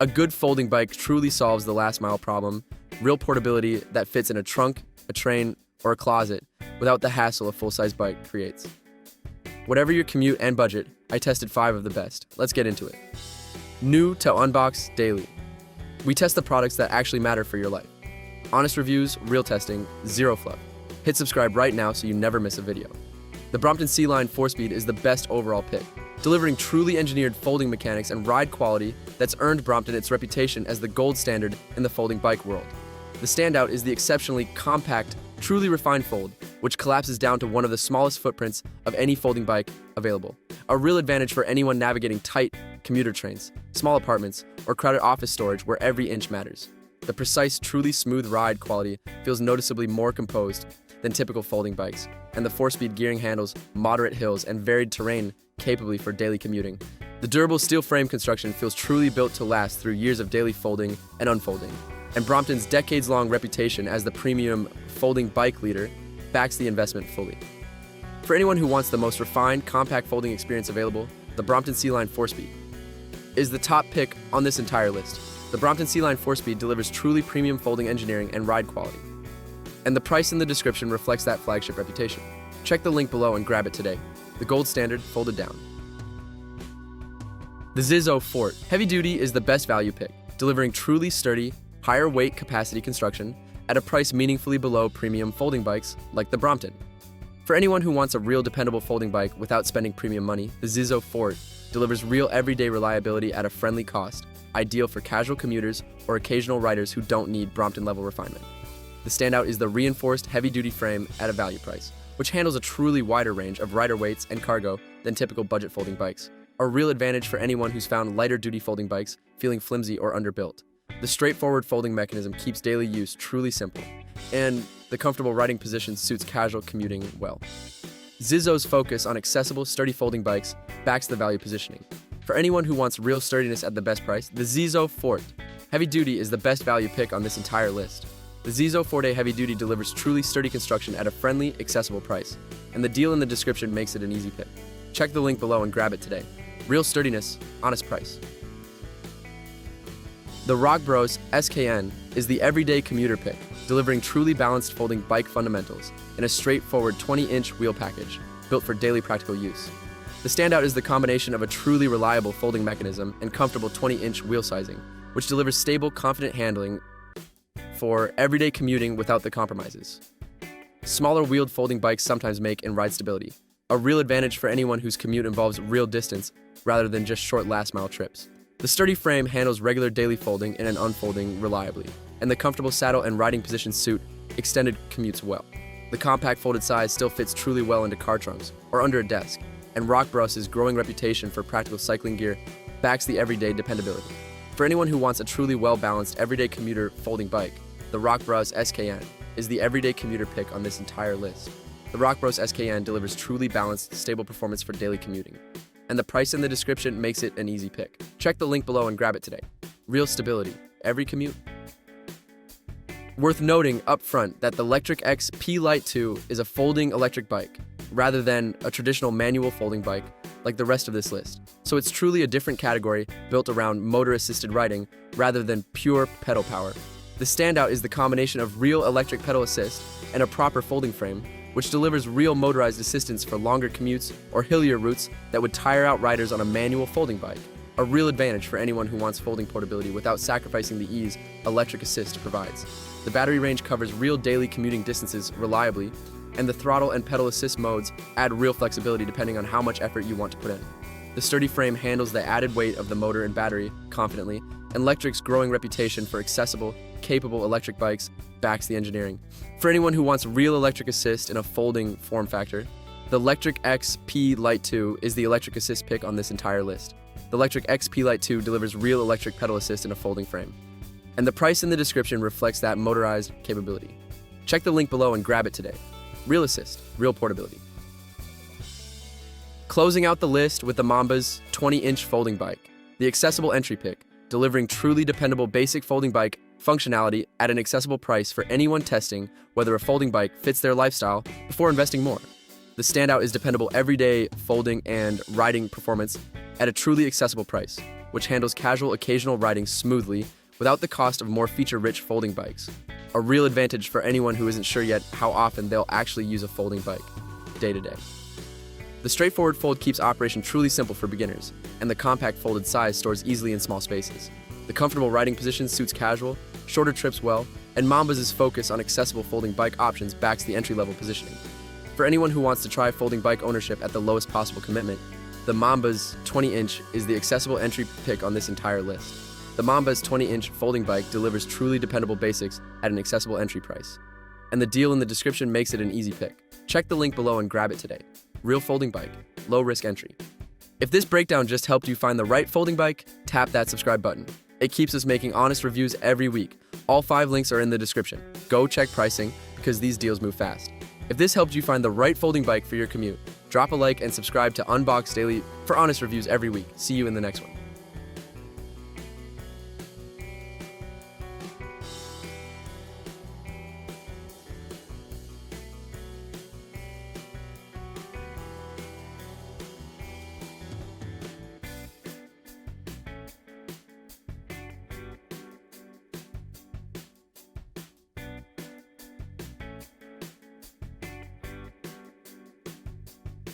A good folding bike truly solves the last mile problem, real portability that fits in a trunk, a train, or a closet without the hassle a full-size bike creates. Whatever your commute and budget, I tested 5 of the best. Let's get into it. New to Unbox Daily. We test the products that actually matter for your life. Honest reviews, real testing, zero fluff. Hit subscribe right now so you never miss a video. The Brompton C Line 4-speed is the best overall pick, delivering truly engineered folding mechanics and ride quality that's earned Brompton its reputation as the gold standard in the folding bike world. The standout is the exceptionally compact, truly refined fold, which collapses down to one of the smallest footprints of any folding bike available. A real advantage for anyone navigating tight commuter trains, small apartments, or crowded office storage where every inch matters. The precise, truly smooth ride quality feels noticeably more composed than typical folding bikes, and the 4-speed gearing handles moderate hills and varied terrain capably for daily commuting. The durable steel frame construction feels truly built to last through years of daily folding and unfolding, and Brompton's decades-long reputation as the premium folding bike leader backs the investment fully. For anyone who wants the most refined, compact folding experience available, the Brompton C Line 4-speed is the top pick on this entire list. The Brompton C Line 4-speed delivers truly premium folding engineering and ride quality, and the price in the description reflects that flagship reputation. Check the link below and grab it today. The gold standard folded down. The ZiZZO Forte Heavy Duty is the best value pick, delivering truly sturdy, higher weight capacity construction at a price meaningfully below premium folding bikes like the Brompton. For anyone who wants a real dependable folding bike without spending premium money, the ZiZZO Forte delivers real everyday reliability at a friendly cost, ideal for casual commuters or occasional riders who don't need Brompton-level refinement. The standout is the reinforced heavy-duty frame at a value price, which handles a truly wider range of rider weights and cargo than typical budget folding bikes, a real advantage for anyone who's found lighter-duty folding bikes feeling flimsy or underbuilt. The straightforward folding mechanism keeps daily use truly simple, and the comfortable riding position suits casual commuting well. ZiZZO's focus on accessible, sturdy folding bikes backs the value positioning. For anyone who wants real sturdiness at the best price, the ZiZZO Forte Heavy Duty is the best value pick on this entire list. The ZiZZO Forte Heavy Duty delivers truly sturdy construction at a friendly, accessible price, and the deal in the description makes it an easy pick. Check the link below and grab it today. Real sturdiness, honest price. The ROCKBROS SKN is the everyday commuter pick, delivering truly balanced folding bike fundamentals in a straightforward 20-inch wheel package built for daily practical use. The standout is the combination of a truly reliable folding mechanism and comfortable 20-inch wheel sizing, which delivers stable, confident handling for everyday commuting without the compromises smaller wheeled folding bikes sometimes make in ride stability, a real advantage for anyone whose commute involves real distance rather than just short last-mile trips. The sturdy frame handles regular daily folding and unfolding reliably, and the comfortable saddle and riding positions suit extended commutes well. The compact folded size still fits truly well into car trunks or under a desk, and ROCKBROS's growing reputation for practical cycling gear backs the everyday dependability. For anyone who wants a truly well-balanced everyday commuter folding bike, the ROCKBROS SKN is the everyday commuter pick on this entire list. The ROCKBROS SKN delivers truly balanced, stable performance for daily commuting, and the price in the description makes it an easy pick. Check the link below and grab it today. Real stability, every commute. Worth noting up front that the LECTRIC X P Lite 2 is a folding electric bike, rather than a traditional manual folding bike like the rest of this list. So it's truly a different category built around motor-assisted riding rather than pure pedal power. The standout is the combination of real electric pedal assist and a proper folding frame, which delivers real motorized assistance for longer commutes or hillier routes that would tire out riders on a manual folding bike, a real advantage for anyone who wants folding portability without sacrificing the ease electric assist provides. The battery range covers real daily commuting distances reliably, and the throttle and pedal assist modes add real flexibility depending on how much effort you want to put in. The sturdy frame handles the added weight of the motor and battery confidently, and LECTRIC's growing reputation for accessible, capable electric bikes backs the engineering. For anyone who wants real electric assist in a folding form factor, the LECTRIC X P Lite 2 is the electric assist pick on this entire list. The LECTRIC X P Lite 2 delivers real electric pedal assist in a folding frame, and the price in the description reflects that motorized capability. Check the link below and grab it today. Real assist, real portability. Closing out the list with the MAMBAS 20-inch folding bike, the accessible entry pick, delivering truly dependable basic folding bike functionality at an accessible price for anyone testing whether a folding bike fits their lifestyle before investing more. The standout is dependable everyday folding and riding performance at a truly accessible price. which handles casual occasional riding smoothly without the cost of more feature-rich folding bikes. A real advantage for anyone who isn't sure yet how often they'll actually use a folding bike, day to day. The straightforward fold keeps operation truly simple for beginners, and the compact folded size stores easily in small spaces. The comfortable riding position suits casual, shorter trips well, and MAMBAS' focus on accessible folding bike options backs the entry-level positioning. For anyone who wants to try folding bike ownership at the lowest possible commitment, the MAMBAS 20-inch is the accessible entry pick on this entire list. The MAMBAS 20-inch folding bike delivers truly dependable basics at an accessible entry price. And the deal in the description makes it an easy pick. Check the link below and grab it today. Real folding bike, low risk entry. If this breakdown just helped you find the right folding bike, tap that subscribe button. It keeps us making honest reviews every week. All 5 links are in the description. Go check pricing because these deals move fast. If this helped you find the right folding bike for your commute, drop a like and subscribe to Unbox Daily for honest reviews every week. See you in the next one.